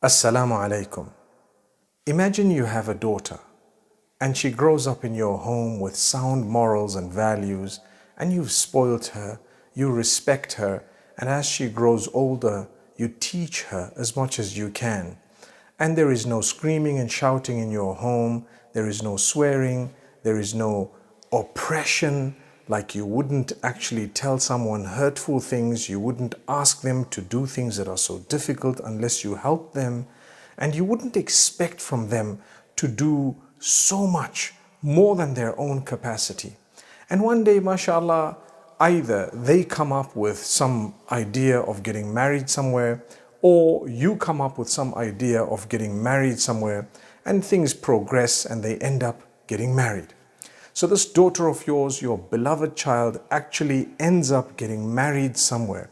Assalamu alaikum. Imagine you have a daughter and she grows up in your home with sound morals and values, and you've spoiled her, you respect her, and as she grows older, you teach her as much as you can. And there is no screaming and shouting in your home, there is no swearing, there is no oppression, like you wouldn't actually tell someone hurtful things, you wouldn't ask them to do things that are so difficult unless you help them, and you wouldn't expect from them to do so much more than their own capacity. And one day, mashallah, either they come up with some idea of getting married somewhere, or you come up with some idea of getting married somewhere, and things progress and they end up getting married. So this daughter of yours, your beloved child, actually ends up getting married somewhere.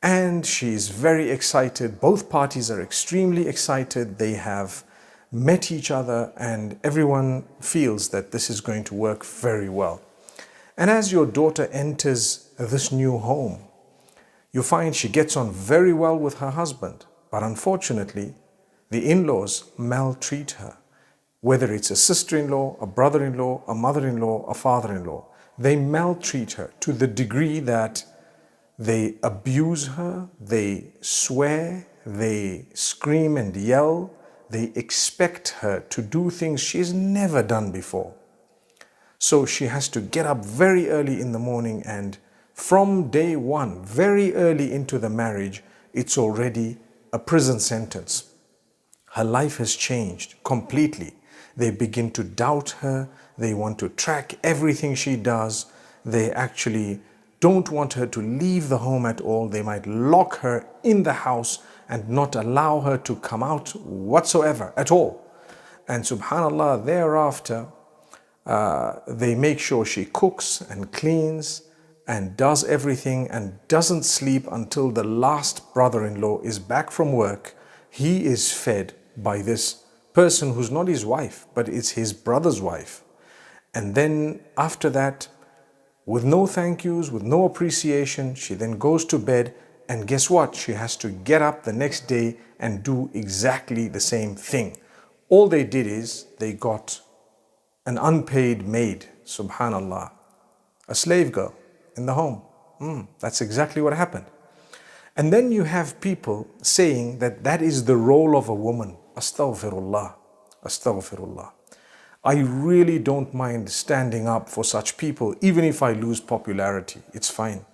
And she's very excited. Both parties are extremely excited. They have met each other and everyone feels that this is going to work very well. And as your daughter enters this new home, you find she gets on very well with her husband. But unfortunately, the in-laws maltreat her. Whether it's a sister-in-law, a brother-in-law, a mother-in-law, a father-in-law, they maltreat her to the degree that they abuse her, they swear, they scream and yell, they expect her to do things she's never done before. So she has to get up very early in the morning, and from day one, very early into the marriage, it's already a prison sentence. Her life has changed completely. They begin to doubt her. They want to track everything she does. They actually don't want her to leave the home at all. They might lock her in the house and not allow her to come out whatsoever at all. And subhanallah, thereafter, they make sure she cooks and cleans and does everything and doesn't sleep until the last brother-in-law is back from work. He is fed by this person who's not his wife, but it's his brother's wife. And then after that, with no thank yous, with no appreciation, she then goes to bed, and guess what? She has to get up the next day and do exactly the same thing. All they did is they got an unpaid maid, subhanallah, a slave girl in the home. That's exactly what happened. And then you have people saying that that is the role of a woman. Astaghfirullah, astaghfirullah. I really don't mind standing up for such people, even if I lose popularity, it's fine.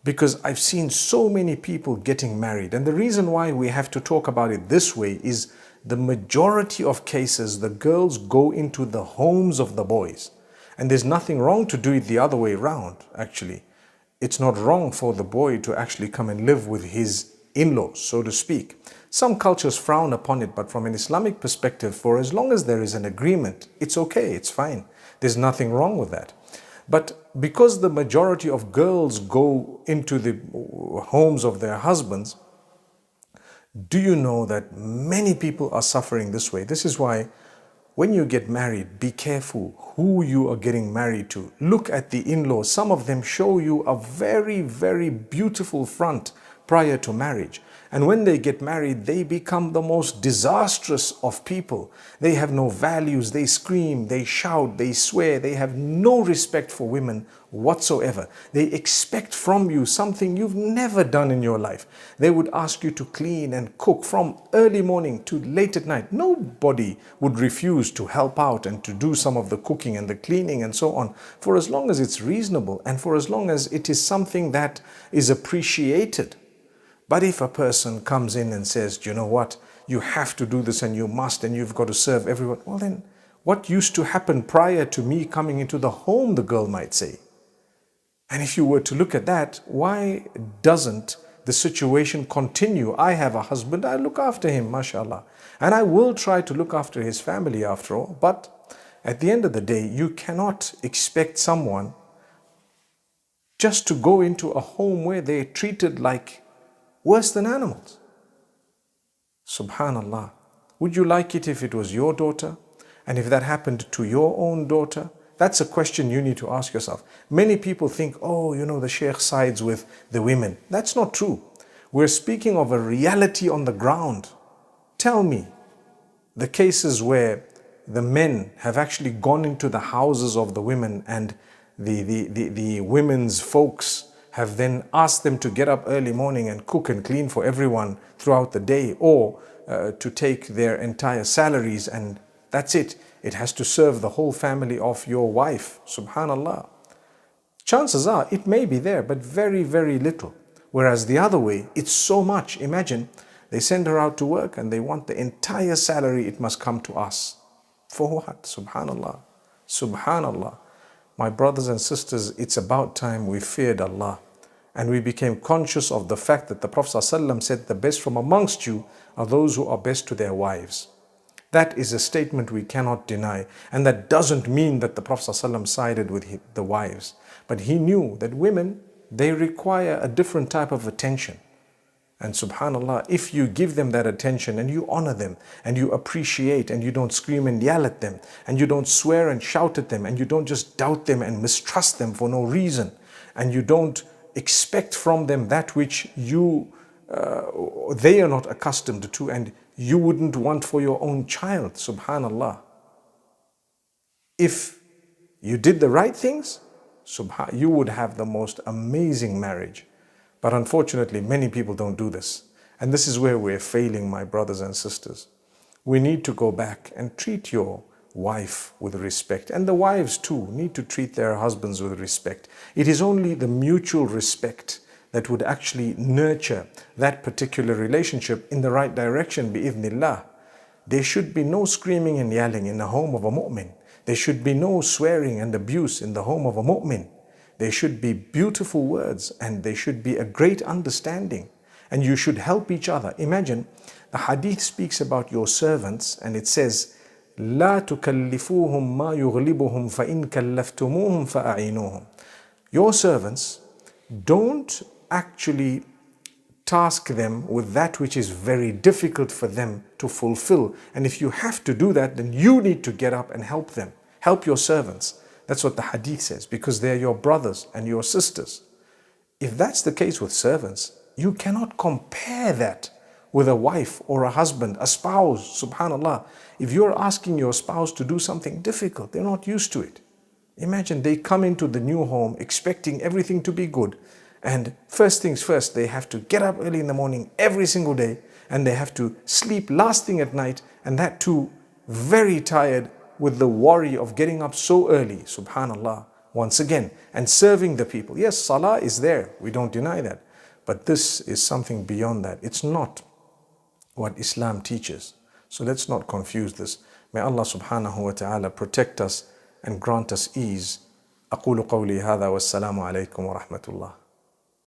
Because I've seen so many people getting married. And the reason why we have to talk about it this way is the majority of cases, the girls go into the homes of the boys. And there's nothing wrong to do it the other way around, actually. It's not wrong for the boy to actually come and live with his in-laws, so to speak. Some cultures frown upon it, but from an Islamic perspective, for as long as there is an agreement, it's okay, it's fine. There's nothing wrong with that. But because the majority of girls go into the homes of their husbands, do you know that many people are suffering this way? This is why when you get married, be careful who you are getting married to. Look at the in-laws. Some of them show you a very, very beautiful front prior to marriage. And when they get married, they become the most disastrous of people. They have no values, they scream, they shout, they swear, they have no respect for women whatsoever. They expect from you something you've never done in your life. They would ask you to clean and cook from early morning to late at night. Nobody would refuse to help out and to do some of the cooking and the cleaning and so on, for as long as it's reasonable and for as long as it is something that is appreciated. But if a person comes in and says, you know what, you have to do this and you must and you've got to serve everyone, well then, what used to happen prior to me coming into the home, the girl might say. And if you were to look at that, why doesn't the situation continue? I have a husband, I look after him, mashallah. And I will try to look after his family after all. But at the end of the day, you cannot expect someone just to go into a home where they're treated like worse than animals. Subhanallah. Would you like it if it was your daughter? And if that happened to your own daughter? That's a question you need to ask yourself. Many people think, oh, you know, the sheikh sides with the women. That's not true. We're speaking of a reality on the ground. tell me the cases where the men have actually gone into the houses of the women and the women's folks have then asked them to get up early morning and cook and clean for everyone throughout the day, or to take their entire salaries and that's it. It has to serve the whole family of your wife. Subhanallah. Chances are it may be there, but very, very little. Whereas the other way, it's so much. Imagine they send her out to work and they want the entire salary, it must come to us. For what? Subhanallah. Subhanallah. My brothers and sisters, it's about time we feared Allah and we became conscious of the fact that the Prophet ﷺ said the best from amongst you are those who are best to their wives. That is a statement we cannot deny, and that doesn't mean that the Prophet ﷺ sided with the wives, but he knew that women, they require a different type of attention. And subhanallah, if you give them that attention and you honor them and you appreciate and you don't scream and yell at them and you don't swear and shout at them and you don't just doubt them and mistrust them for no reason and you don't expect from them that which they are not accustomed to and you wouldn't want for your own child, subhanallah. If you did the right things, you would have the most amazing marriage. But unfortunately, many people don't do this. And this is where we're failing, my brothers and sisters. We need to go back and treat your wife with respect. And the wives too need to treat their husbands with respect. It is only the mutual respect that would actually nurture that particular relationship in the right direction, bi'idhnillah. There should be no screaming and yelling in the home of a mu'min. There should be no swearing and abuse in the home of a mu'min. There should be beautiful words and there should be a great understanding. And you should help each other. Imagine, the hadith speaks about your servants and it says, لا تكلفوهم ما يغلبهم فإن كلفتموهم فأعينوهم. Your servants, don't actually task them with that which is very difficult for them to fulfill. And if you have to do that, then you need to get up and help them. Help your servants. That's what the hadith says, because they're your brothers and your sisters. If that's the case with servants, you cannot compare that with a wife or a husband, a spouse, subhanallah. If you're asking your spouse to do something difficult, they're not used to it. Imagine they come into the new home expecting everything to be good. And first things first, they have to get up early in the morning every single day and they have to sleep last thing at night, and that too very tired with the worry of getting up so early, subhanallah, once again, and serving the people. Yes, salah is there, we don't deny that. But this is something beyond that. It's not what Islam teaches. So let's not confuse this. May Allah subhanahu wa ta'ala protect us and grant us ease. أقول قولي هذا والسلام عليكم ورحمة الله.